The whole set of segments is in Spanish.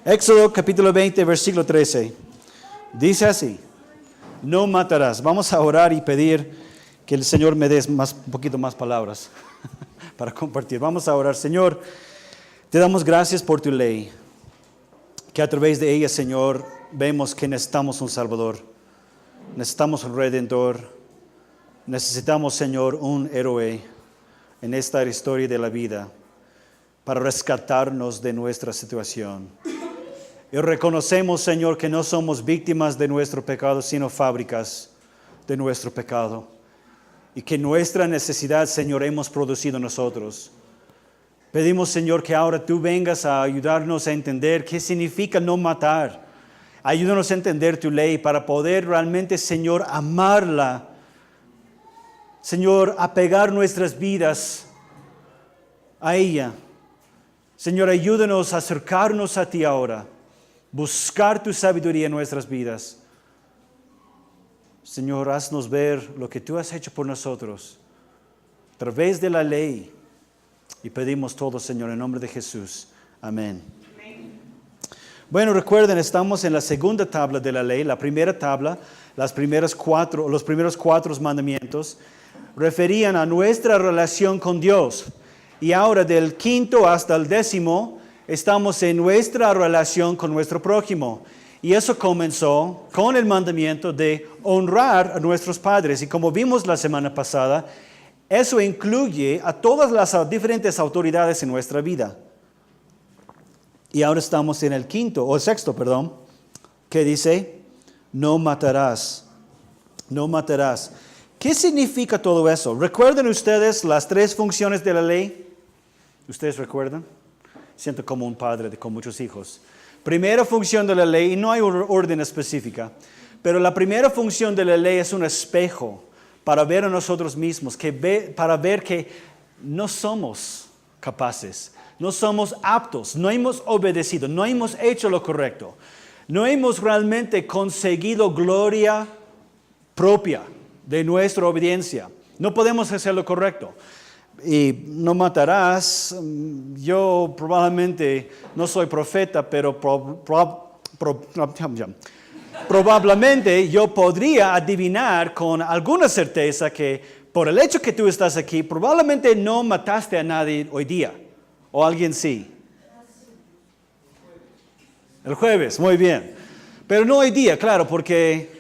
Éxodo capítulo 20, versículo 13. Dice así: no matarás. Vamos a orar y pedir que el Señor me dé un poquito más palabras para compartir. Vamos a orar. Señor, te damos gracias por tu ley, que a través de ella, Señor, vemos que necesitamos un Salvador, necesitamos un Redentor, necesitamos, Señor, un héroe en esta historia de la vida para rescatarnos de nuestra situación. Y reconocemos, Señor, que no somos víctimas de nuestro pecado, sino fábricas de nuestro pecado. Y que nuestra necesidad, Señor, hemos producido nosotros. Pedimos, Señor, que ahora tú vengas a ayudarnos a entender qué significa no matar. Ayúdanos a entender tu ley para poder realmente, Señor, amarla. Señor, apegar nuestras vidas a ella. Señor, ayúdanos a acercarnos a ti ahora. Buscar tu sabiduría en nuestras vidas. Señor, haznos ver lo que tú has hecho por nosotros a través de la ley. Y pedimos todo, Señor, en nombre de Jesús. Amén. Bueno, recuerden, estamos en la segunda tabla de la ley. La primera tabla, los primeros cuatro mandamientos, referían a nuestra relación con Dios. Y ahora del 5º hasta el 10º, estamos en nuestra relación con nuestro prójimo. Y eso comenzó con el mandamiento de honrar a nuestros padres. Y como vimos la semana pasada, eso incluye a todas las diferentes autoridades en nuestra vida. Y ahora estamos en el 6º, que dice, no matarás. No matarás. ¿Qué significa todo eso? ¿Recuerdan ustedes las 3 funciones de la ley? ¿Ustedes recuerdan? Siento como un padre con muchos hijos. Primera función de la ley, y no hay orden específica, pero la primera función de la ley es un espejo para ver a nosotros mismos, para ver que no somos capaces, no somos aptos, no hemos obedecido, no hemos hecho lo correcto, no hemos realmente conseguido gloria propia de nuestra obediencia. No podemos hacer lo correcto. Y no matarás. Yo probablemente no soy profeta, pero probablemente yo podría adivinar con alguna certeza que por el hecho que tú estás aquí, probablemente no mataste a nadie hoy día. ¿O alguien sí? El jueves, muy bien. Pero no hoy día, claro, porque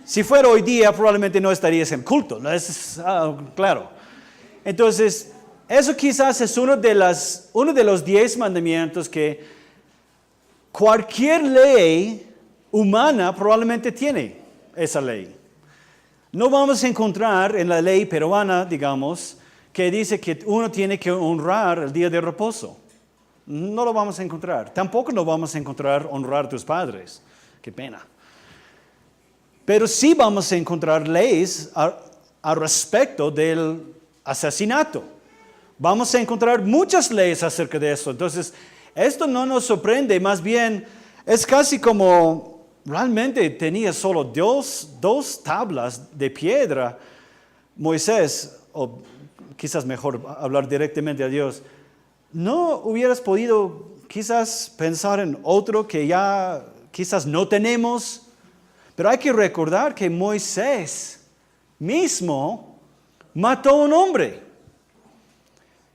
si fuera hoy día probablemente no estarías en culto. ¿No? Claro. Entonces, eso quizás es uno de los 10 mandamientos que cualquier ley humana probablemente tiene esa ley. No vamos a encontrar en la ley peruana, digamos, que dice que uno tiene que honrar el día de reposo. No lo vamos a encontrar. Tampoco no vamos a encontrar honrar a tus padres. Qué pena. Pero sí vamos a encontrar leyes al respecto del asesinato. Vamos a encontrar muchas leyes acerca de esto. Entonces, esto no nos sorprende, más bien es casi como realmente tenía solo dos tablas de piedra. Moisés, o quizás mejor hablar directamente a Dios, ¿no hubieras podido quizás pensar en otro que ya quizás no tenemos? Pero hay que recordar que Moisés mismo mató a un hombre.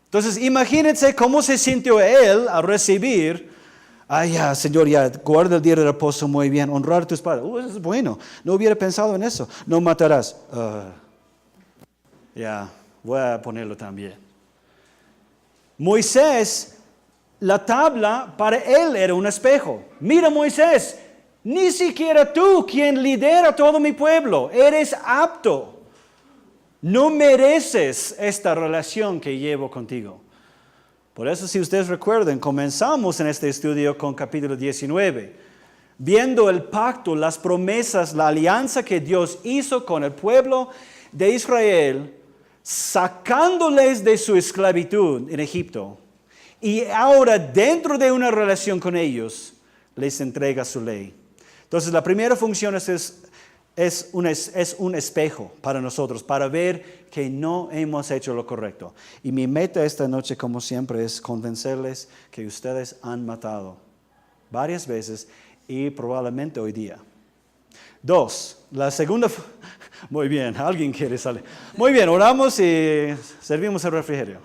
Entonces, imagínense cómo se sintió él al recibir, ya, Señor, ya, guarda el día de reposo muy bien, honrar a tus padres. Eso es bueno, no hubiera pensado en eso. No matarás. Voy a ponerlo también. Moisés, la tabla para él era un espejo. Mira, Moisés, ni siquiera tú, quien lidera todo mi pueblo, eres apto. No mereces esta relación que llevo contigo. Por eso, si ustedes recuerdan, comenzamos en este estudio con capítulo 19, viendo el pacto, las promesas, la alianza que Dios hizo con el pueblo de Israel, sacándoles de su esclavitud en Egipto. Y ahora, dentro de una relación con ellos, les entrega su ley. Entonces, la primera función es un espejo para nosotros, para ver que no hemos hecho lo correcto. Y mi meta esta noche, como siempre, es convencerles que ustedes han matado. varias veces y probablemente hoy día. 2, la segunda, muy bien, alguien quiere salir. Muy bien, oramos y servimos el refrigerio.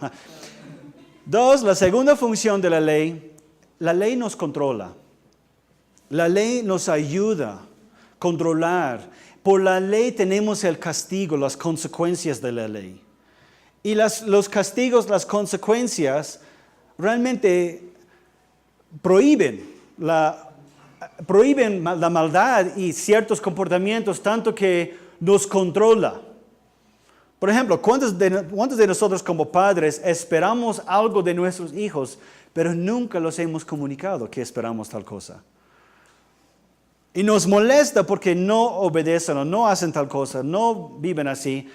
2, la segunda función de la ley nos controla. La ley nos ayuda a controlar. Por la ley tenemos el castigo, las consecuencias de la ley. Y los castigos, las consecuencias, realmente prohíben la maldad y ciertos comportamientos, tanto que nos controla. Por ejemplo, ¿cuántos de nosotros como padres esperamos algo de nuestros hijos, pero nunca los hemos comunicado que esperamos tal cosa? Y nos molesta porque no obedecen o no hacen tal cosa, no viven así,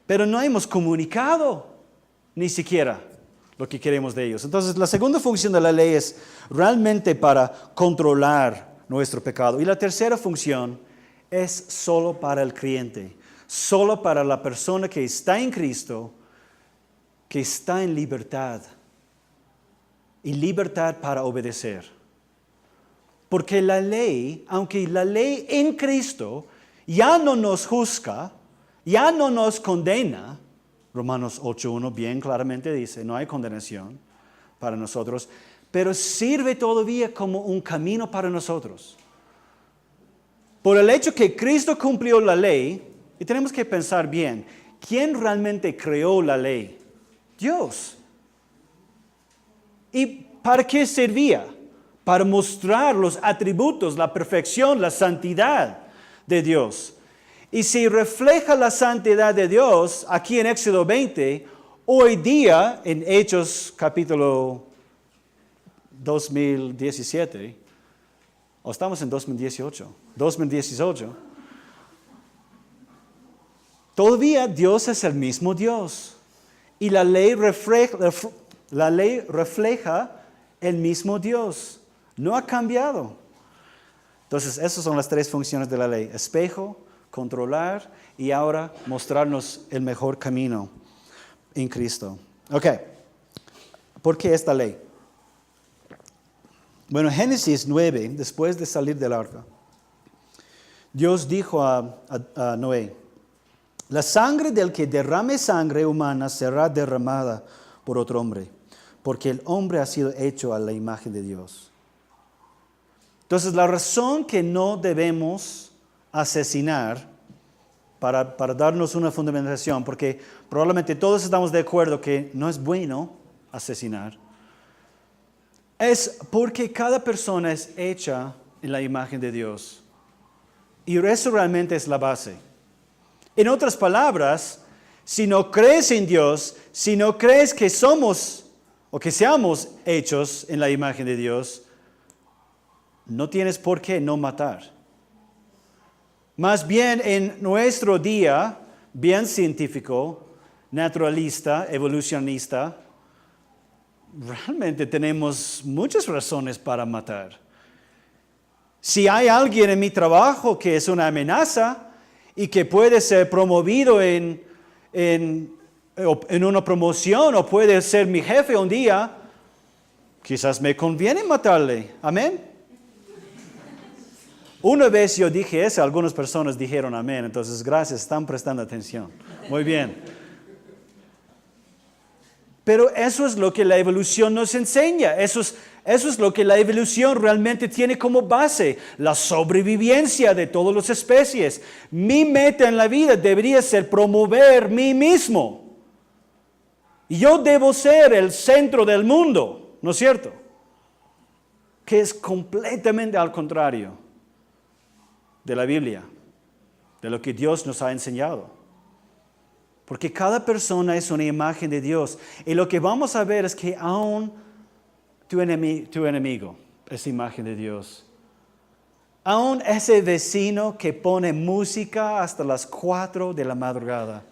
pero no hemos comunicado ni siquiera lo que queremos de ellos. Entonces, la segunda función de la ley es realmente para controlar nuestro pecado. Y la tercera función es solo para el creyente, solo para la persona que está en Cristo, que está en libertad. Y libertad para obedecer. Porque la ley, aunque la ley en Cristo ya no nos juzga, ya no nos condena, Romanos 8:1 bien claramente dice, no hay condenación para nosotros, pero sirve todavía como un camino para nosotros. Por el hecho que Cristo cumplió la ley, y tenemos que pensar bien, ¿quién realmente creó la ley? Dios. ¿Y para qué servía? Para mostrar los atributos, la perfección, la santidad de Dios. Y si refleja la santidad de Dios aquí en Éxodo 20, hoy día en Hechos capítulo 2017, o estamos en 2018, todavía Dios es el mismo Dios. Y la ley refleja el mismo Dios. No ha cambiado. Entonces, esas son las tres funciones de la ley. Espejo, controlar y ahora mostrarnos el mejor camino en Cristo. Ok. ¿Por qué esta ley? Bueno, Génesis 9, después de salir del arca, Dios dijo a Noé, la sangre del que derrame sangre humana será derramada por otro hombre, porque el hombre ha sido hecho a la imagen de Dios. Entonces, la razón que no debemos asesinar, para darnos una fundamentación, porque probablemente todos estamos de acuerdo que no es bueno asesinar, es porque cada persona es hecha en la imagen de Dios. Y eso realmente es la base. En otras palabras, si no crees en Dios, si no crees que somos o que seamos hechos en la imagen de Dios, no tienes por qué no matar. Más bien en nuestro día, bien científico, naturalista, evolucionista, realmente tenemos muchas razones para matar. Si hay alguien en mi trabajo que es una amenaza y que puede ser promovido en una promoción o puede ser mi jefe un día, quizás me conviene matarle. Amén. Una vez yo dije eso, algunas personas dijeron amén, entonces gracias, están prestando atención. Muy bien. Pero eso es lo que la evolución nos enseña, eso es lo que la evolución realmente tiene como base, la sobrevivencia de todas las especies. Mi meta en la vida debería ser promover mí mismo. Yo debo ser el centro del mundo, ¿no es cierto? Que es completamente al contrario de la Biblia, de lo que Dios nos ha enseñado. Porque cada persona es una imagen de Dios. Y lo que vamos a ver es que aún tu enemigo es imagen de Dios. Aún ese vecino que pone música hasta las 4 de la madrugada.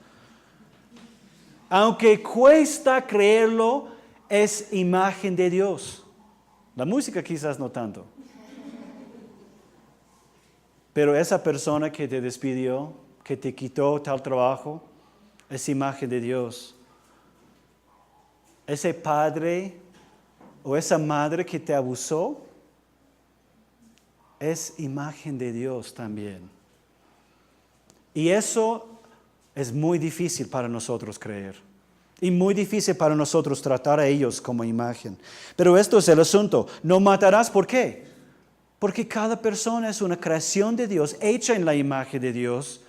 Aunque cuesta creerlo, es imagen de Dios. La música quizás no tanto. Pero esa persona que te despidió, que te quitó tal trabajo, es imagen de Dios. Ese padre o esa madre que te abusó, es imagen de Dios también. Y eso es muy difícil para nosotros creer. Y muy difícil para nosotros tratar a ellos como imagen. Pero esto es el asunto. No matarás, ¿por qué? Porque cada persona es una creación de Dios, hecha en la imagen de Dios.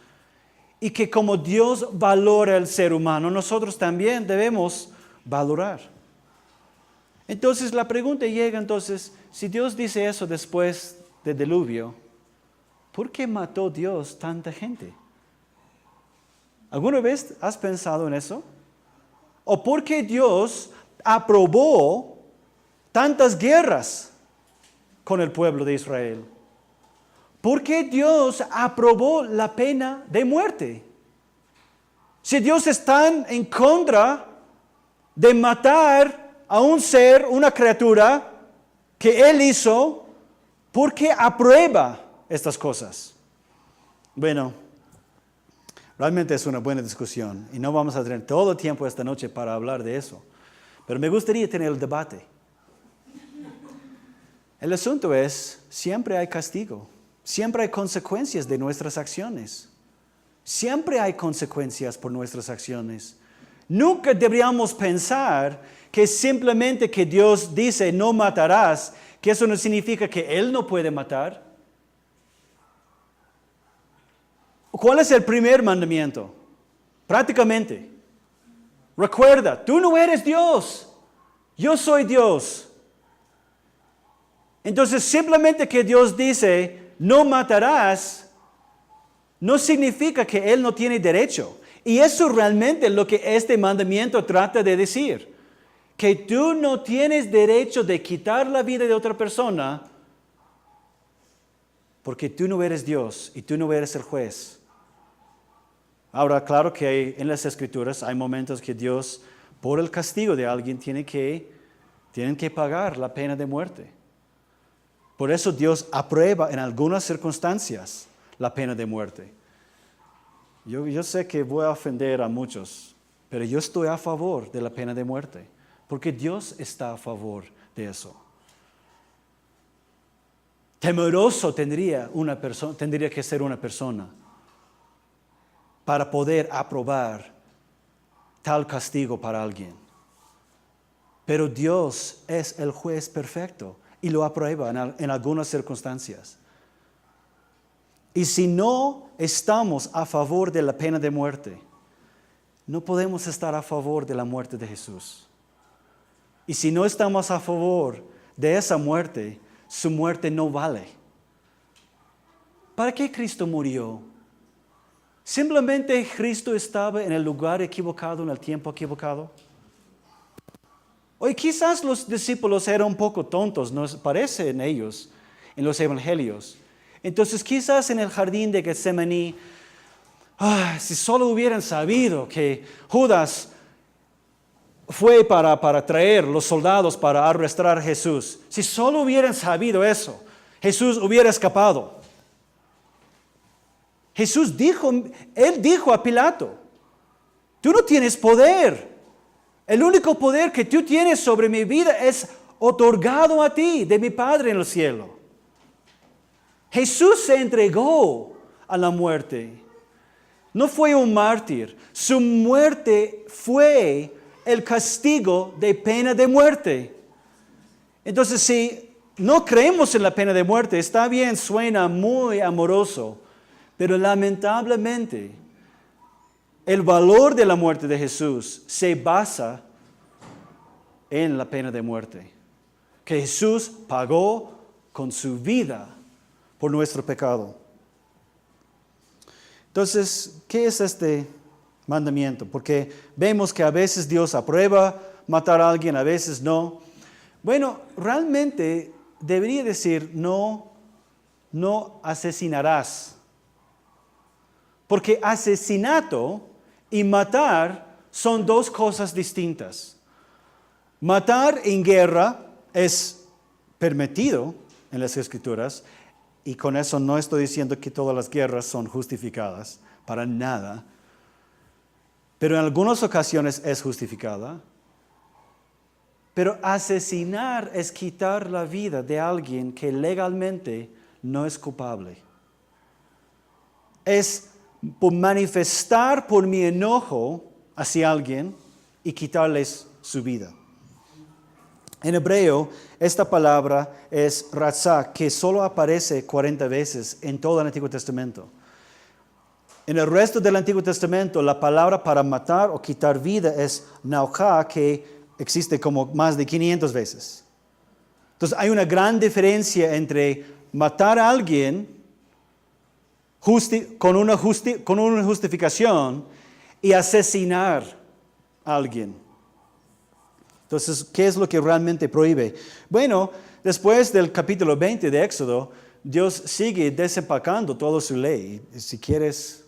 Y que como Dios valora al ser humano, nosotros también debemos valorar. Entonces la pregunta llega entonces, si Dios dice eso después del diluvio, ¿por qué mató Dios tanta gente? ¿Alguna vez has pensado en eso? ¿O por qué Dios aprobó tantas guerras con el pueblo de Israel? ¿Por qué Dios aprobó la pena de muerte? Si Dios está en contra de matar a un ser, una criatura que Él hizo, ¿por qué aprueba estas cosas? Bueno, realmente es una buena discusión y no vamos a tener todo el tiempo esta noche para hablar de eso. Pero me gustaría tener el debate. El asunto es, siempre hay castigo. Siempre hay consecuencias de nuestras acciones. Siempre hay consecuencias por nuestras acciones. Nunca deberíamos pensar que simplemente que Dios dice no matarás, que eso no significa que Él no puede matar. ¿Cuál es el primer mandamiento? Prácticamente. Recuerda, tú no eres Dios, yo soy Dios. Entonces simplemente que Dios dice no matarás, no significa que Él no tiene derecho. Y eso realmente es lo que este mandamiento trata de decir. Que tú no tienes derecho de quitar la vida de otra persona porque tú no eres Dios y tú no eres el juez. Ahora, claro que en las Escrituras hay momentos que Dios, por el castigo de alguien, tienen que pagar la pena de muerte. Por eso Dios aprueba en algunas circunstancias la pena de muerte. Yo sé que voy a ofender a muchos, pero yo estoy a favor de la pena de muerte, porque Dios está a favor de eso. Temeroso tendría que ser una persona para poder aprobar tal castigo para alguien. Pero Dios es el juez perfecto y lo aprueba en algunas circunstancias. Y si no estamos a favor de la pena de muerte, no podemos estar a favor de la muerte de Jesús. Y si no estamos a favor de esa muerte, su muerte no vale. ¿Para qué Cristo murió? ¿Simplemente Cristo estaba en el lugar equivocado, en el tiempo equivocado? Hoy quizás los discípulos eran un poco tontos, nos parece en ellos, en los evangelios. Entonces quizás en el jardín de Getsemaní, si solo hubieran sabido que Judas fue para traer los soldados para arrestar a Jesús, si solo hubieran sabido eso, Jesús hubiera escapado. Él dijo a Pilato, tú no tienes poder. El único poder que tú tienes sobre mi vida es otorgado a ti de mi Padre en el cielo. Jesús se entregó a la muerte. No fue un mártir. Su muerte fue el castigo de pena de muerte. Entonces, si no creemos en la pena de muerte, está bien, suena muy amoroso, pero lamentablemente el valor de la muerte de Jesús se basa en la pena de muerte. Que Jesús pagó con su vida por nuestro pecado. Entonces, ¿qué es este mandamiento? Porque vemos que a veces Dios aprueba matar a alguien, a veces no. Bueno, realmente debería decir no asesinarás. Porque asesinato y matar son dos cosas distintas. Matar en guerra es permitido en las Escrituras, y con eso no estoy diciendo que todas las guerras son justificadas, para nada. Pero en algunas ocasiones es justificada. Pero asesinar es quitar la vida de alguien que legalmente no es culpable. Es por manifestar por mi enojo hacia alguien y quitarles su vida. En hebreo, esta palabra es ratzah, que solo aparece 40 veces en todo el Antiguo Testamento. En el resto del Antiguo Testamento, la palabra para matar o quitar vida es naujá, que existe como más de 500 veces. Entonces, hay una gran diferencia entre matar a alguien con una justificación y asesinar a alguien. Entonces, ¿qué es lo que realmente prohíbe? Bueno, después del capítulo 20 de Éxodo, Dios sigue desempacando toda su ley. Si quieres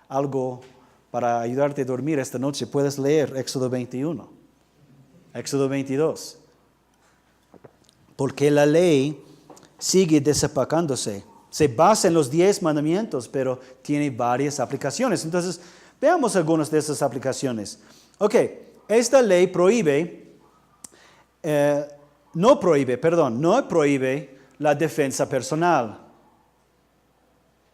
algo para ayudarte a dormir esta noche, puedes leer Éxodo 21, Éxodo 22. Porque la ley sigue desempacándose. Se basa en los 10 mandamientos, pero tiene varias aplicaciones. Entonces, veamos algunas de esas aplicaciones. Ok, esta ley no prohíbe la defensa personal.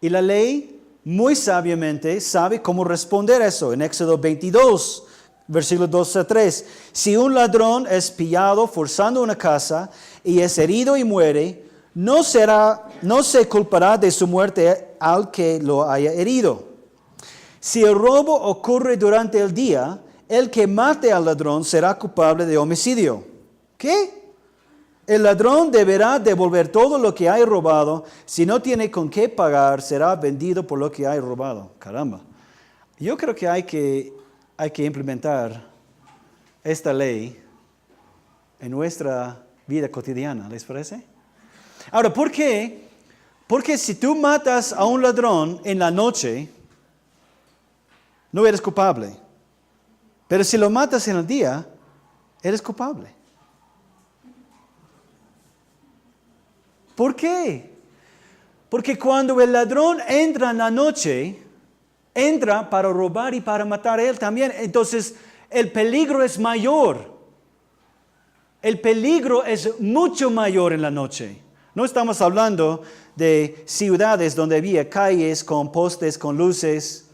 Y la ley muy sabiamente sabe cómo responder a eso. En Éxodo 22, versículos 2 a 3. Si un ladrón es pillado forzando una casa y es herido y muere, no se culpará de su muerte al que lo haya herido. Si el robo ocurre durante el día, el que mate al ladrón será culpable de homicidio. ¿Qué? El ladrón deberá devolver todo lo que haya robado. Si no tiene con qué pagar, será vendido por lo que haya robado. Caramba. Yo creo que hay que implementar esta ley en nuestra vida cotidiana. ¿Les parece? Ahora, ¿por qué? Porque si tú matas a un ladrón en la noche, no eres culpable. Pero si lo matas en el día, eres culpable. ¿Por qué? Porque cuando el ladrón entra en la noche, entra para robar y para matar a él también. Entonces, el peligro es mayor. El peligro es mucho mayor en la noche. No estamos hablando de ciudades donde había calles con postes, con luces.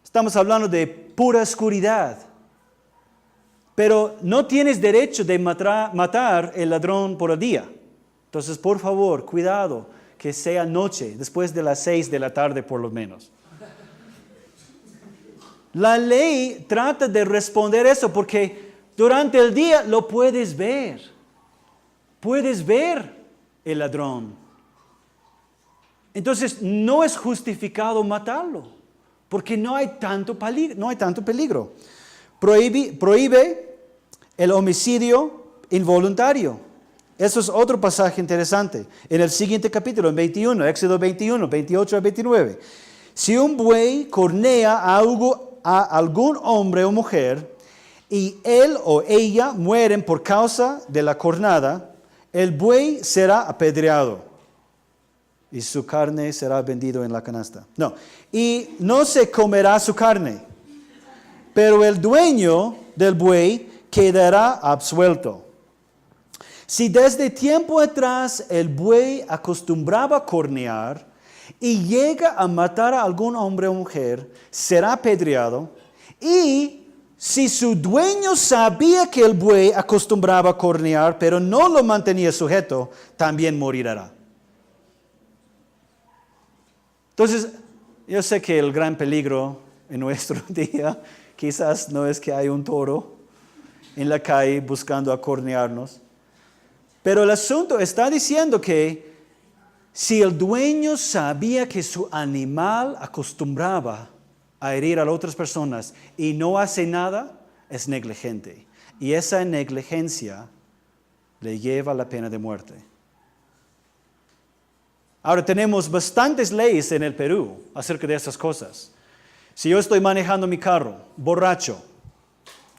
Estamos hablando de pura oscuridad. Pero no tienes derecho de matar el ladrón por el día. Entonces, por favor, cuidado, que sea noche, después de las 6 de la tarde por lo menos. La ley trata de responder eso porque durante el día lo puedes ver. Puedes ver el ladrón. Entonces, no es justificado matarlo, porque no hay tanto peligro. Prohíbe el homicidio involuntario. Eso es otro pasaje interesante. En el siguiente capítulo, en 21, Éxodo 21, 28 a 29. Si un buey cornea a algún hombre o mujer y él o ella mueren por causa de la cornada, el buey será apedreado y su carne será vendido en la canasta. Y no se comerá su carne, pero el dueño del buey quedará absuelto. Si desde tiempo atrás el buey acostumbraba a cornear y llega a matar a algún hombre o mujer, será apedreado. Y si su dueño sabía que el buey acostumbraba a cornear, pero no lo mantenía sujeto, también morirá. Entonces, yo sé que el gran peligro en nuestro día quizás no es que hay un toro en la calle buscando acornearnos. Pero el asunto está diciendo que si el dueño sabía que su animal acostumbraba a herir a otras personas y no hace nada, es negligente. Y esa negligencia le lleva a la pena de muerte. Ahora tenemos bastantes leyes en el Perú acerca de esas cosas. Si yo estoy manejando mi carro, borracho,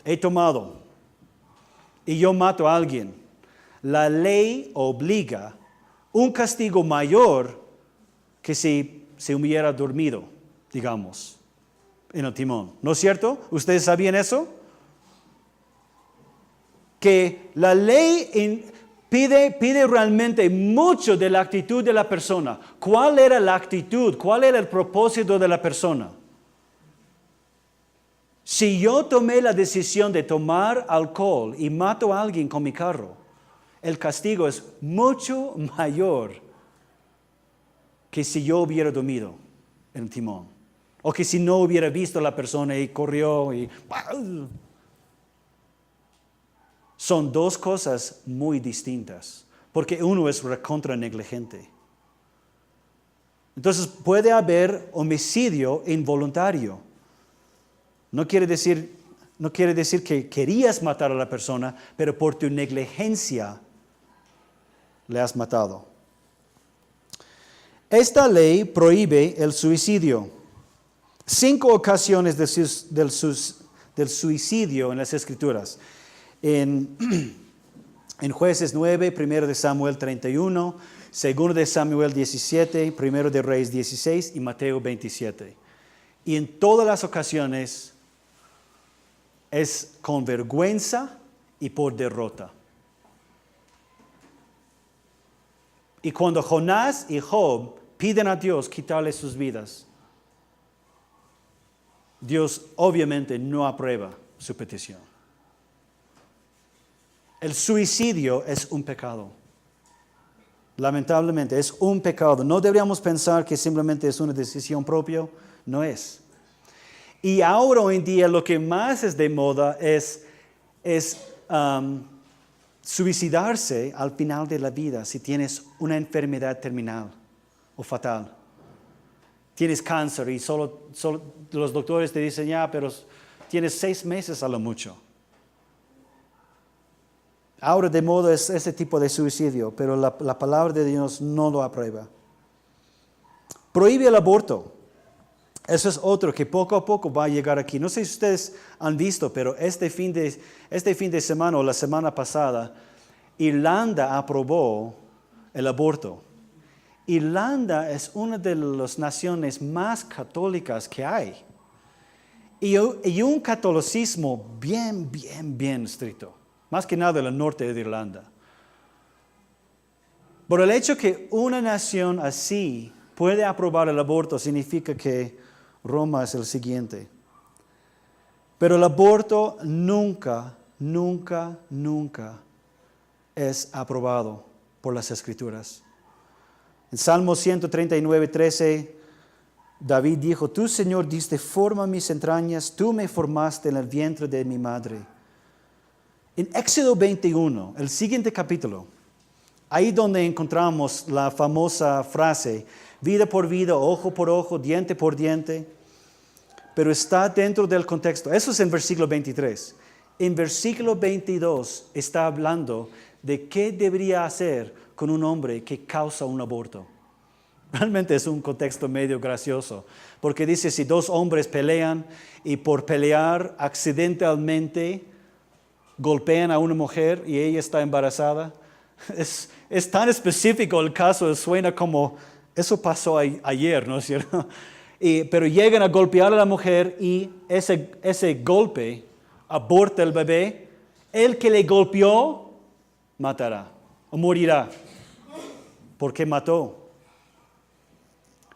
he tomado y yo mato a alguien, la ley obliga un castigo mayor que si se hubiera dormido, digamos, en el timón. ¿No es cierto? ¿Ustedes sabían eso? Que la ley Pide realmente mucho de la actitud de la persona. ¿Cuál era la actitud? ¿Cuál era el propósito de la persona? Si yo tomé la decisión de tomar alcohol y mato a alguien con mi carro, el castigo es mucho mayor que si yo hubiera dormido en el timón. O que si no hubiera visto a la persona y corrió y... Son dos cosas muy distintas, porque uno es recontra negligente. Entonces puede haber homicidio involuntario. No quiere decir que querías matar a la persona, pero por tu negligencia le has matado. Esta ley prohíbe el suicidio. 5 ocasiones del suicidio en las Escrituras. En Jueces 9, 1 de Samuel 31, 2 de Samuel 17, 1 de Reyes 16 y Mateo 27. Y en todas las ocasiones es con vergüenza y por derrota. Y cuando Jonás y Job piden a Dios quitarles sus vidas, Dios obviamente no aprueba su petición. El suicidio es un pecado. Lamentablemente es un pecado. No deberíamos pensar que simplemente es una decisión propia. No es. Y ahora hoy en día lo que más es de moda es suicidarse al final de la vida si tienes una enfermedad terminal o fatal. Tienes cáncer y solo los doctores te dicen, ya, pero tienes 6 meses a lo mucho. Ahora de moda es ese tipo de suicidio, pero la palabra de Dios no lo aprueba. Prohíbe el aborto. Eso es otro que poco a poco va a llegar aquí. No sé si ustedes han visto, pero este fin de semana o la semana pasada, Irlanda aprobó el aborto. Irlanda es una de las naciones más católicas que hay. Y un catolicismo bien estricto. Más que nada en el norte de Irlanda. Por el hecho que una nación así puede aprobar el aborto significa que Roma es el siguiente. Pero el aborto nunca es aprobado por las Escrituras. En Salmo 139, 13, David dijo, tú, Señor, diste forma a mis entrañas, tú me formaste en el vientre de mi madre. En Éxodo 21, el siguiente capítulo, ahí donde encontramos la famosa frase, vida por vida, ojo por ojo, diente por diente, pero está dentro del contexto. Eso es en versículo 23. En versículo 22 está hablando de qué debería hacer con un hombre que causa un aborto. Realmente es un contexto medio gracioso, porque dice, si 2 hombres pelean y por pelear accidentalmente golpean a una mujer y ella está embarazada, es tan específico el caso, suena como, eso pasó ayer, ¿no es cierto? Pero llegan a golpear a la mujer y ese golpe aborta el bebé, el que le golpeó matará o morirá, porque mató.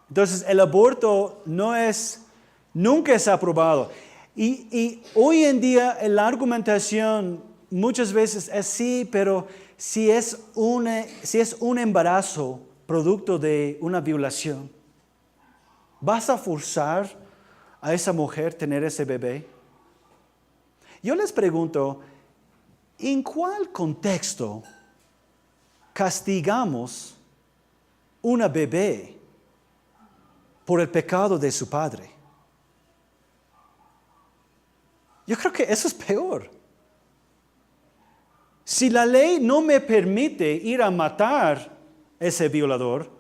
Entonces el aborto nunca es aprobado. Y hoy en día la argumentación muchas veces es sí, pero si es un embarazo producto de una violación, ¿vas a forzar a esa mujer a tener ese bebé? Yo les pregunto, ¿en cuál contexto castigamos una bebé por el pecado de su padre? Yo creo que eso es peor. Si la ley no me permite ir a matar a ese violador,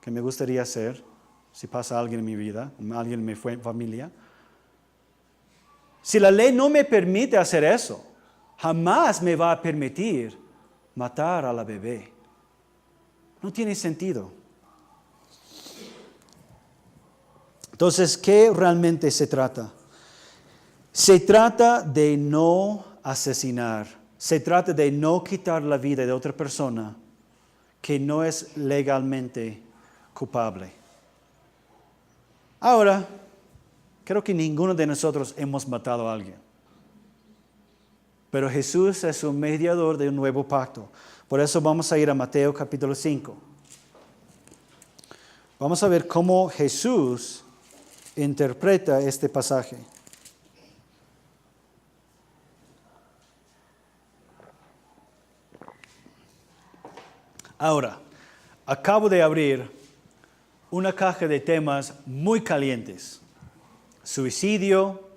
que me gustaría hacer, si pasa alguien en mi vida, alguien en mi familia, si la ley no me permite hacer eso, jamás me va a permitir matar a la bebé. No tiene sentido. Entonces, ¿qué realmente se trata? Se trata de no asesinar Se trata de no quitar la vida de otra persona que no es legalmente culpable. Ahora, creo que ninguno de nosotros hemos matado a alguien. Pero Jesús es un mediador de un nuevo pacto. Por eso vamos a ir a Mateo capítulo 5. Vamos a ver cómo Jesús interpreta este pasaje. Ahora, acabo de abrir una caja de temas muy calientes. Suicidio,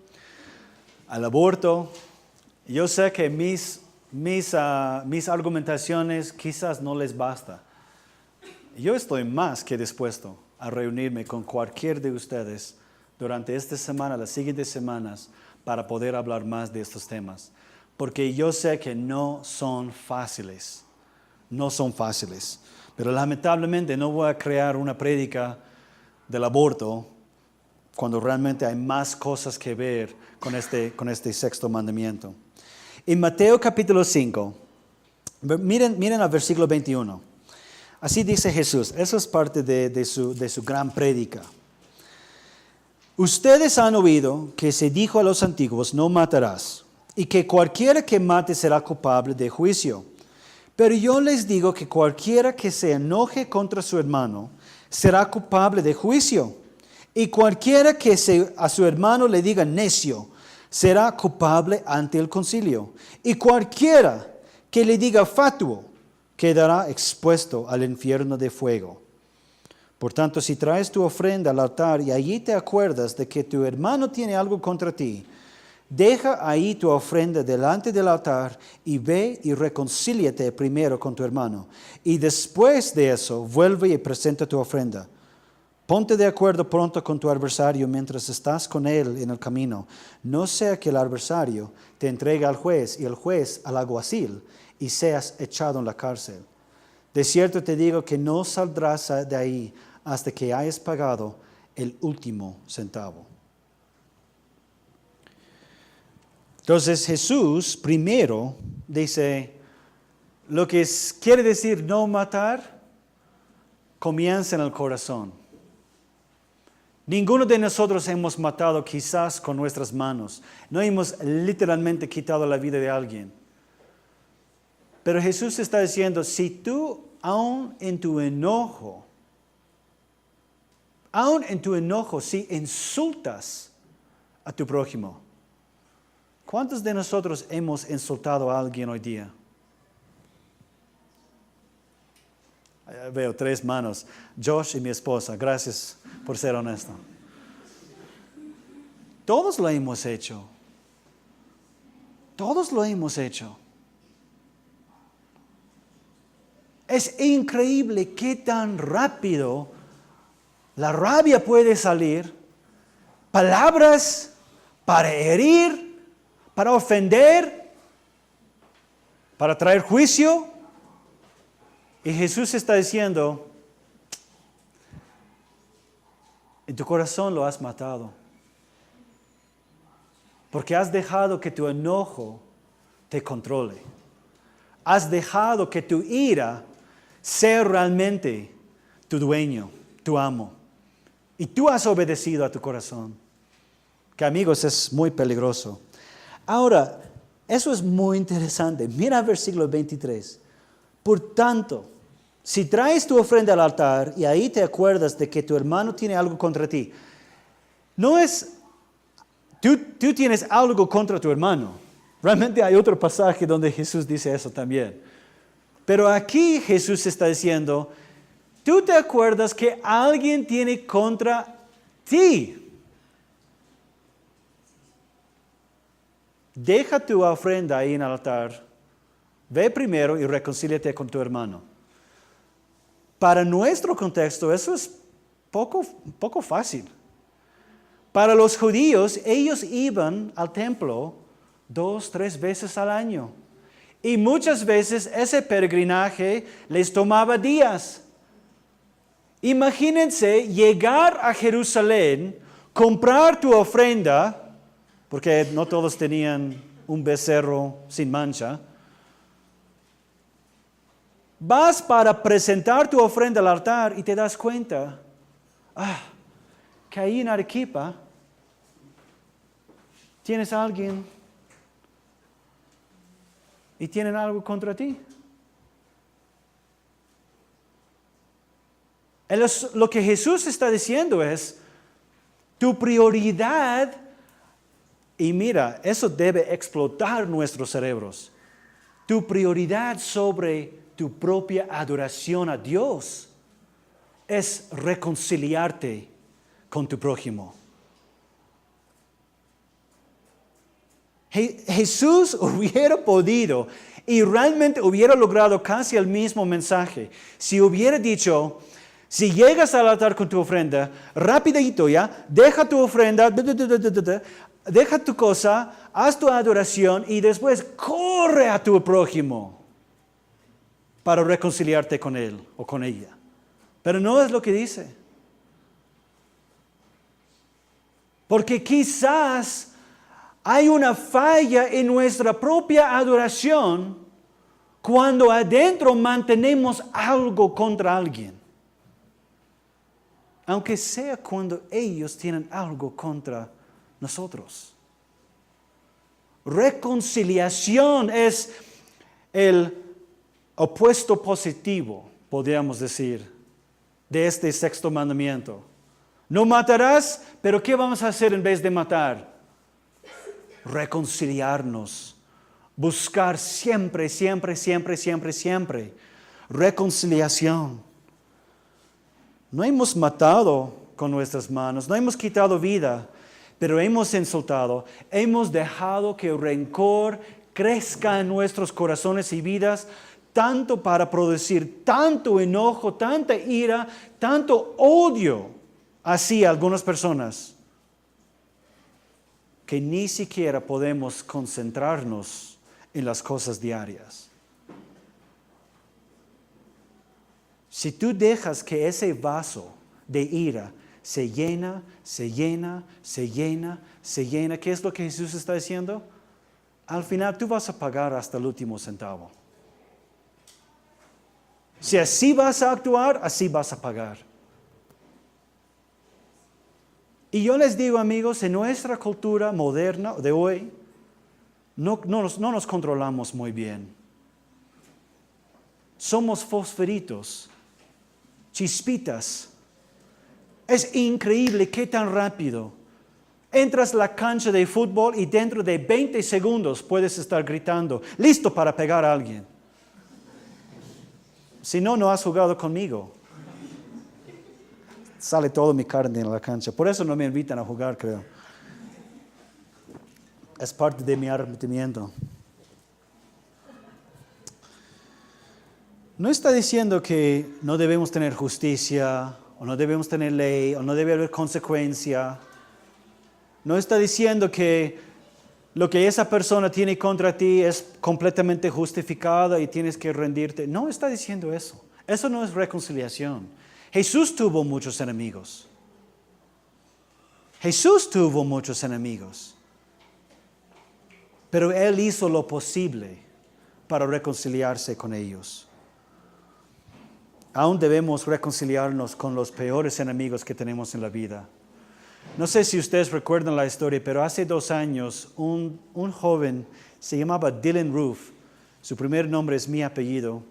al aborto. Yo sé que mis argumentaciones quizás no les basta. Yo estoy más que dispuesto a reunirme con cualquier de ustedes durante esta semana, las siguientes semanas, para poder hablar más de estos temas. Porque yo sé que no son fáciles. No son fáciles. Pero lamentablemente no voy a crear una prédica del aborto cuando realmente hay más cosas que ver con este sexto mandamiento. En Mateo capítulo 5, miren al versículo 21. Así dice Jesús, eso es parte de su gran prédica. Ustedes han oído que se dijo a los antiguos, no matarás, y que cualquiera que mate será culpable de juicio. Pero yo les digo que cualquiera que se enoje contra su hermano será culpable de juicio. Y cualquiera que a su hermano le diga necio será culpable ante el concilio. Y cualquiera que le diga fatuo quedará expuesto al infierno de fuego. Por tanto, si traes tu ofrenda al altar y allí te acuerdas de que tu hermano tiene algo contra ti, deja ahí tu ofrenda delante del altar y ve y reconcíliate primero con tu hermano. Y después de eso, vuelve y presenta tu ofrenda. Ponte de acuerdo pronto con tu adversario mientras estás con él en el camino. No sea que el adversario te entregue al juez y el juez al alguacil y seas echado en la cárcel. De cierto te digo que no saldrás de ahí hasta que hayas pagado el último centavo. Entonces Jesús primero dice, lo que quiere decir no matar, comienza en el corazón. Ninguno de nosotros hemos matado quizás con nuestras manos. No hemos literalmente quitado la vida de alguien. Pero Jesús está diciendo, si tú aún en tu enojo, si insultas a tu prójimo, ¿cuántos de nosotros hemos insultado a alguien hoy día? Veo 3 manos. Josh y mi esposa. Gracias por ser honesto. Todos lo hemos hecho. Todos lo hemos hecho. Es increíble qué tan rápido la rabia puede salir. Palabras para herir, para ofender, para traer juicio. Y Jesús está diciendo, en tu corazón lo has matado. Porque has dejado que tu enojo te controle. Has dejado que tu ira sea realmente tu dueño, tu amo. Y tú has obedecido a tu corazón. Que amigos, es muy peligroso. Ahora, eso es muy interesante. Mira el versículo 23. Por tanto, si traes tu ofrenda al altar y ahí te acuerdas de que tu hermano tiene algo contra ti, no es, tú tienes algo contra tu hermano. Realmente hay otro pasaje donde Jesús dice eso también. Pero aquí Jesús está diciendo, tú te acuerdas que alguien tiene contra ti. Deja tu ofrenda ahí en el altar. Ve primero y reconcíliate con tu hermano. Para nuestro contexto eso es poco fácil. Para los judíos, ellos iban al templo 2-3 veces al año. Y muchas veces ese peregrinaje les tomaba días. Imagínense llegar a Jerusalén, comprar tu ofrenda, porque no todos tenían un becerro sin mancha, Vas para presentar tu ofrenda al altar y te das cuenta, que ahí en Arequipa tienes a alguien y tienen algo contra ti. Lo que Jesús está diciendo es, tu prioridad, y mira, eso debe explotar nuestros cerebros, tu prioridad sobre tu propia adoración a Dios es reconciliarte con tu prójimo. Jesús hubiera podido y realmente hubiera logrado casi el mismo mensaje si hubiera dicho, si llegas al altar con tu ofrenda, rapidito ya, deja tu ofrenda, deja tu cosa, haz tu adoración y después corre a tu prójimo para reconciliarte con él o con ella. Pero no es lo que dice. Porque quizás hay una falla en nuestra propia adoración cuando adentro mantenemos algo contra alguien. Aunque sea cuando ellos tienen algo contra nosotros. Reconciliación es el opuesto positivo, podríamos decir, de este sexto mandamiento. No matarás, pero ¿qué vamos a hacer en vez de matar? Reconciliarnos. Buscar siempre, siempre, siempre, siempre, siempre. Reconciliación. No hemos matado con nuestras manos, no hemos quitado vida, pero hemos insultado, hemos dejado que el rencor crezca en nuestros corazones y vidas, tanto para producir tanto enojo, tanta ira, tanto odio hacia algunas personas, que ni siquiera podemos concentrarnos en las cosas diarias. Si tú dejas que ese vaso de ira se llena, se llena, se llena, se llena, ¿qué es lo que Jesús está diciendo? Al final tú vas a pagar hasta el último centavo. Si así vas a actuar, así vas a pagar. Y yo les digo, amigos, en nuestra cultura moderna de hoy, no nos controlamos muy bien. Somos fosforitos, chispitas. Es increíble qué tan rápido. Entras a la cancha de fútbol y dentro de 20 segundos puedes estar gritando, listo para pegar a alguien. Si no, no has jugado conmigo. Sale toda mi carne en la cancha. Por eso no me invitan a jugar, creo. Es parte de mi arrepentimiento. No está diciendo que no debemos tener justicia, o no debemos tener ley, o no debe haber consecuencia. No está diciendo que lo que esa persona tiene contra ti es completamente justificado y tienes que rendirte. No está diciendo eso. Eso no es reconciliación. Jesús tuvo muchos enemigos. Jesús tuvo muchos enemigos. Pero Él hizo lo posible para reconciliarse con ellos. Aún debemos reconciliarnos con los peores enemigos que tenemos en la vida. No sé si ustedes recuerdan la historia, pero hace 2 años un joven se llamaba Dylan Roof. Su primer nombre es mi apellido.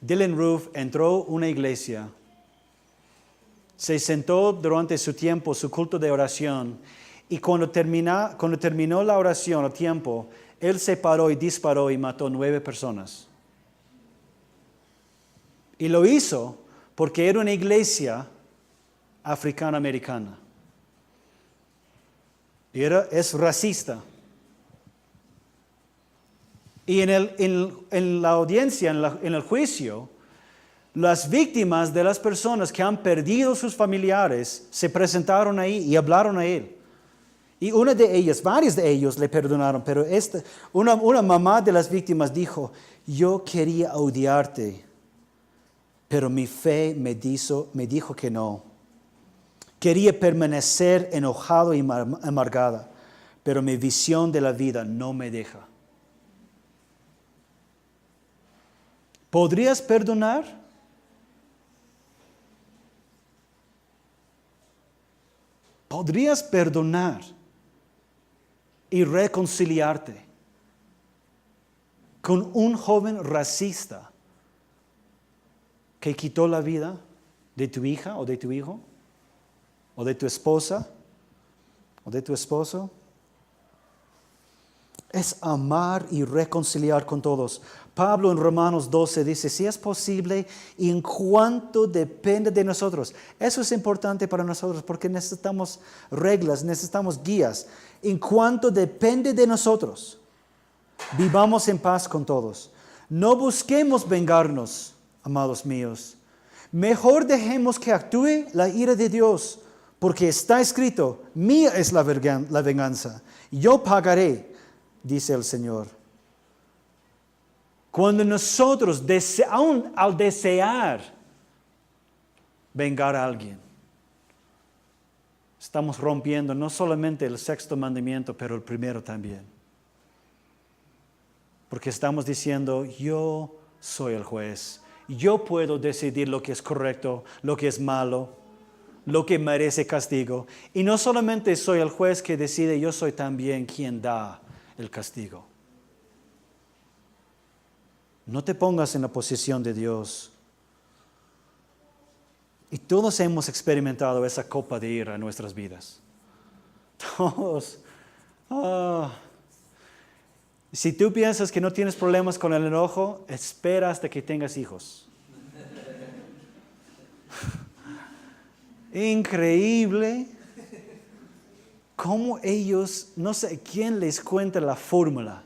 Dylan Roof entró a una iglesia, se sentó durante su tiempo, su culto de oración, y cuando terminó la oración, el tiempo, él se paró y disparó y mató 9 personas. Y lo hizo porque era una iglesia africana-americana. Es racista. Y en la audiencia, en el juicio, las víctimas de las personas que han perdido sus familiares se presentaron ahí y hablaron a él. Y una de ellas, varios de ellos le perdonaron, pero una mamá de las víctimas dijo, yo quería odiarte, pero mi fe me dijo que no. Quería permanecer enojado y amargada, pero mi visión de la vida no me deja. ¿Podrías perdonar? ¿Podrías perdonar y reconciliarte con un joven racista que quitó la vida de tu hija o de tu hijo? ¿O de tu esposa? ¿O de tu esposo? Es amar y reconciliar con todos. Pablo en Romanos 12 dice, si es posible y en cuanto depende de nosotros. Eso es importante para nosotros porque necesitamos reglas, necesitamos guías. En cuanto depende de nosotros, vivamos en paz con todos. No busquemos vengarnos, amados míos. Mejor dejemos que actúe la ira de Dios, porque está escrito, mía es la venganza, yo pagaré, dice el Señor. Cuando nosotros, aún al desear vengar a alguien, estamos rompiendo no solamente el sexto mandamiento, pero el primero también. Porque estamos diciendo, yo soy el juez. Yo puedo decidir lo que es correcto, lo que es malo, lo que merece castigo. Y no solamente soy el juez que decide, yo soy también quien da el castigo. No te pongas en la posición de Dios. Y todos hemos experimentado esa copa de ira en nuestras vidas. Todos. Si tú piensas que no tienes problemas con el enojo, espera hasta que tengas hijos. Increíble cómo ellos, no sé quién les cuenta la fórmula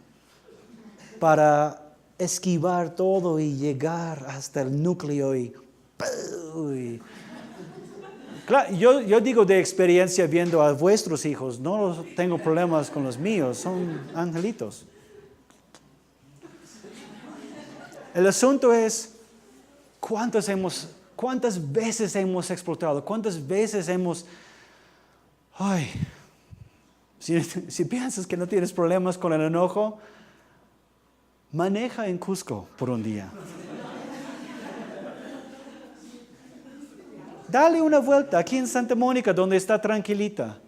para esquivar todo y llegar hasta el núcleo y claro, yo digo de experiencia viendo a vuestros hijos, no tengo problemas con los míos, son angelitos. El asunto es, ¿cuántas veces hemos explotado? ¿Cuántas veces hemos... Si piensas que no tienes problemas con el enojo, maneja en Cusco por un día. Dale una vuelta aquí en Santa Mónica, donde está tranquilita.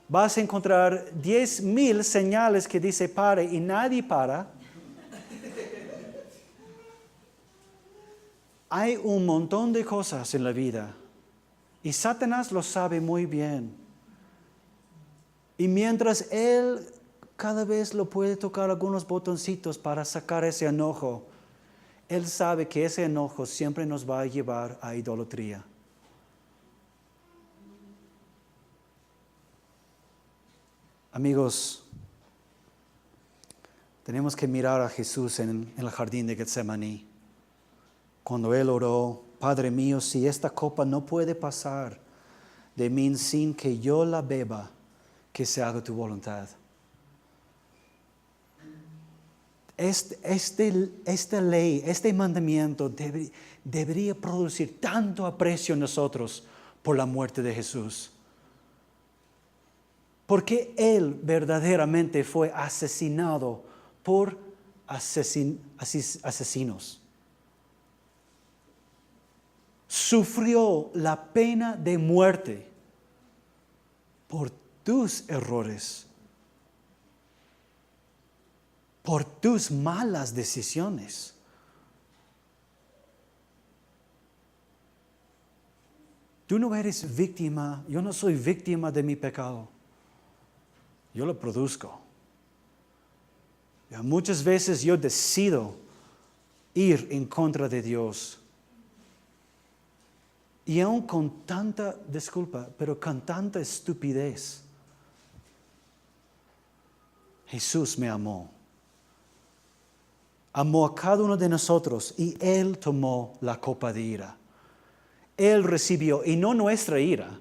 Vas a encontrar 10,000 señales que dice pare y nadie para. Hay un montón de cosas en la vida y Satanás lo sabe muy bien. Y mientras él cada vez lo puede tocar algunos botoncitos para sacar ese enojo, él sabe que ese enojo siempre nos va a llevar a idolatría. Amigos, tenemos que mirar a Jesús en el jardín de Getsemaní. Cuando Él oró, Padre mío, si esta copa no puede pasar de mí sin que yo la beba, que se haga tu voluntad. Esta ley, este mandamiento debería producir tanto aprecio en nosotros por la muerte de Jesús. Porque Él verdaderamente fue asesinado por asesinos. Sufrió la pena de muerte por tus errores, por tus malas decisiones. Tú no eres víctima, yo no soy víctima de mi pecado. Yo lo produzco. Muchas veces yo decido ir en contra de Dios. Y aún con tanta, disculpa, pero con tanta estupidez, Jesús me amó. Amó a cada uno de nosotros y Él tomó la copa de ira. Él recibió, y no nuestra ira.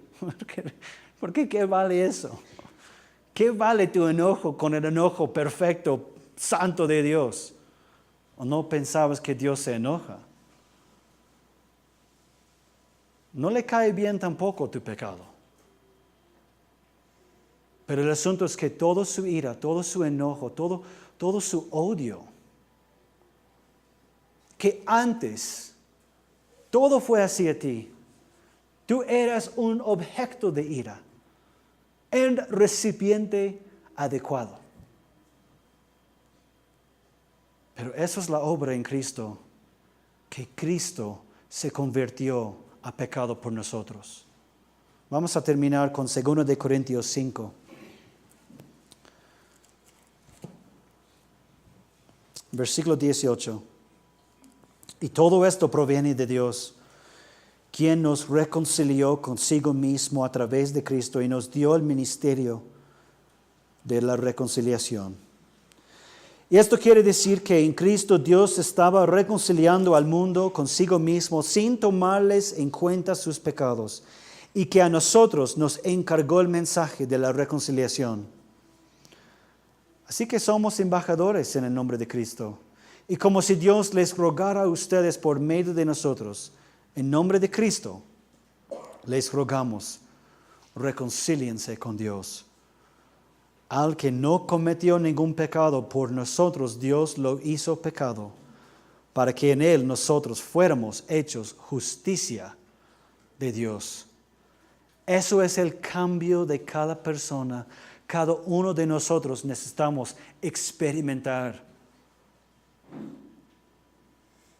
Porque ¿qué vale eso? ¿Qué vale tu enojo con el enojo perfecto, santo de Dios? ¿O no pensabas que Dios se enoja? No le cae bien tampoco tu pecado. Pero el asunto es que toda su ira, todo su enojo, todo su odio que antes todo fue hacia ti. Tú eras un objeto de ira, el recipiente adecuado. Pero eso es la obra en Cristo, que Cristo se convirtió a pecado por nosotros. Vamos a terminar con 2 de Corintios 5. Versículo 18. Y todo esto proviene de Dios, quien nos reconcilió consigo mismo a través de Cristo y nos dio el ministerio de la reconciliación. Y esto quiere decir que en Cristo Dios estaba reconciliando al mundo consigo mismo sin tomarles en cuenta sus pecados, y que a nosotros nos encargó el mensaje de la reconciliación. Así que somos embajadores en el nombre de Cristo. Y como si Dios les rogara a ustedes por medio de nosotros, en nombre de Cristo, les rogamos, reconcíliense con Dios. Al que no cometió ningún pecado, por nosotros Dios lo hizo pecado, para que en él nosotros fuéramos hechos justicia de Dios. Eso es el cambio de cada persona. Cada uno de nosotros necesitamos experimentar.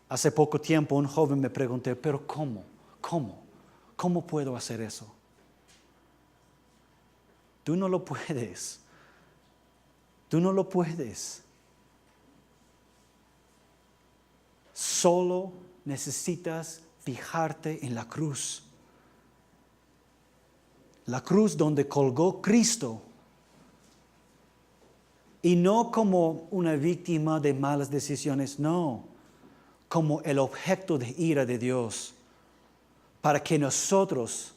Hace poco tiempo un joven me preguntó, pero ¿cómo puedo hacer eso? Tú no lo puedes. Tú no lo puedes. Solo necesitas fijarte en la cruz. La cruz donde colgó Cristo. Y no como una víctima de malas decisiones, no. Como el objeto de ira de Dios. Para que nosotros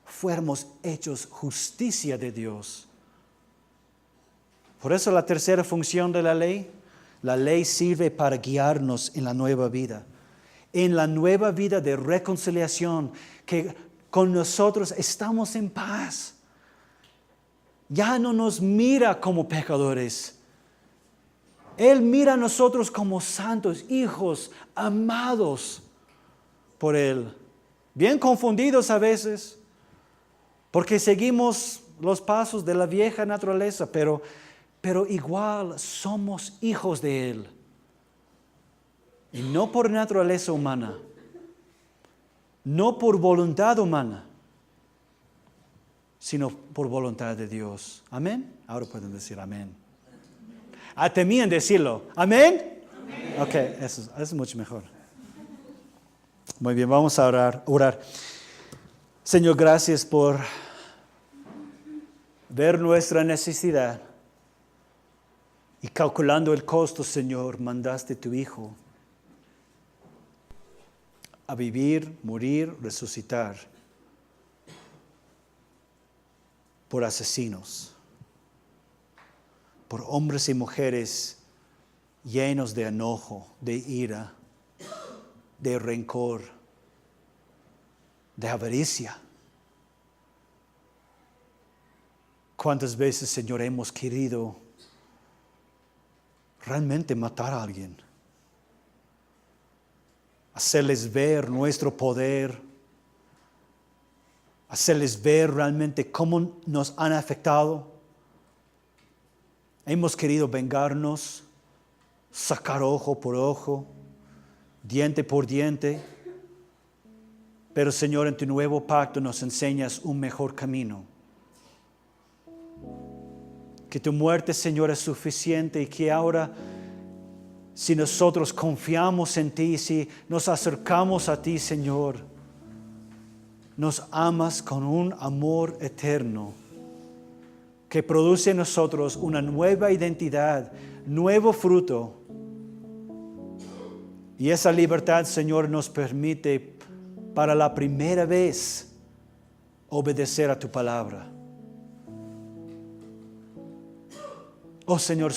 fuéramos hechos justicia de Dios. Por eso la tercera función de la ley sirve para guiarnos en la nueva vida. En la nueva vida de reconciliación, que con nosotros estamos en paz. Ya no nos mira como pecadores. Él mira a nosotros como santos, hijos, amados por Él. Bien confundidos a veces, porque seguimos los pasos de la vieja naturaleza, pero igual somos hijos de Él. Y no por naturaleza humana, no por voluntad humana, sino por voluntad de Dios. ¿Amén? Ahora pueden decir amén. Temían decirlo. ¿Amén? Amén. Ok, eso es mucho mejor. Muy bien, vamos a orar. Señor, gracias por ver nuestra necesidad. Y calculando el costo, Señor, mandaste a tu Hijo a vivir, morir, resucitar por asesinos, por hombres y mujeres llenos de enojo, de ira, de rencor, de avaricia. ¿Cuántas veces, Señor, hemos querido realmente matar a alguien? Hacerles ver nuestro poder, hacerles ver realmente cómo nos han afectado. Hemos querido vengarnos, sacar ojo por ojo, diente por diente. Pero Señor, en tu nuevo pacto nos enseñas un mejor camino. Que tu muerte, Señor, es suficiente y que ahora, si nosotros confiamos en ti, si nos acercamos a ti, Señor, nos amas con un amor eterno que produce en nosotros una nueva identidad, nuevo fruto. Y esa libertad, Señor, nos permite para la primera vez obedecer a tu palabra. Oh Señor,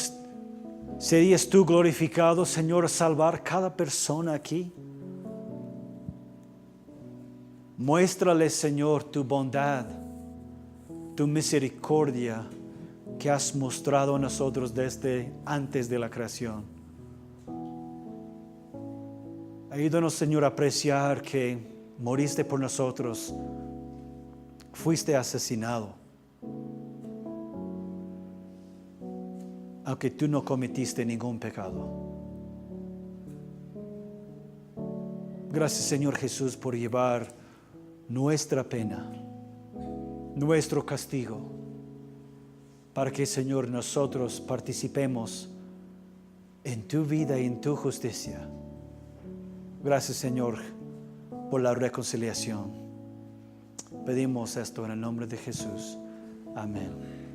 ¿serías tú glorificado, Señor, a salvar cada persona aquí? Muéstrale, Señor, tu bondad, tu misericordia que has mostrado a nosotros desde antes de la creación. Ayúdanos, Señor, a apreciar que moriste por nosotros, fuiste asesinado, aunque tú no cometiste ningún pecado. Gracias, Señor Jesús, por llevar nuestra pena, nuestro castigo, para que, Señor, nosotros participemos en tu vida y en tu justicia. Gracias, Señor, por la reconciliación. Pedimos esto en el nombre de Jesús. Amén.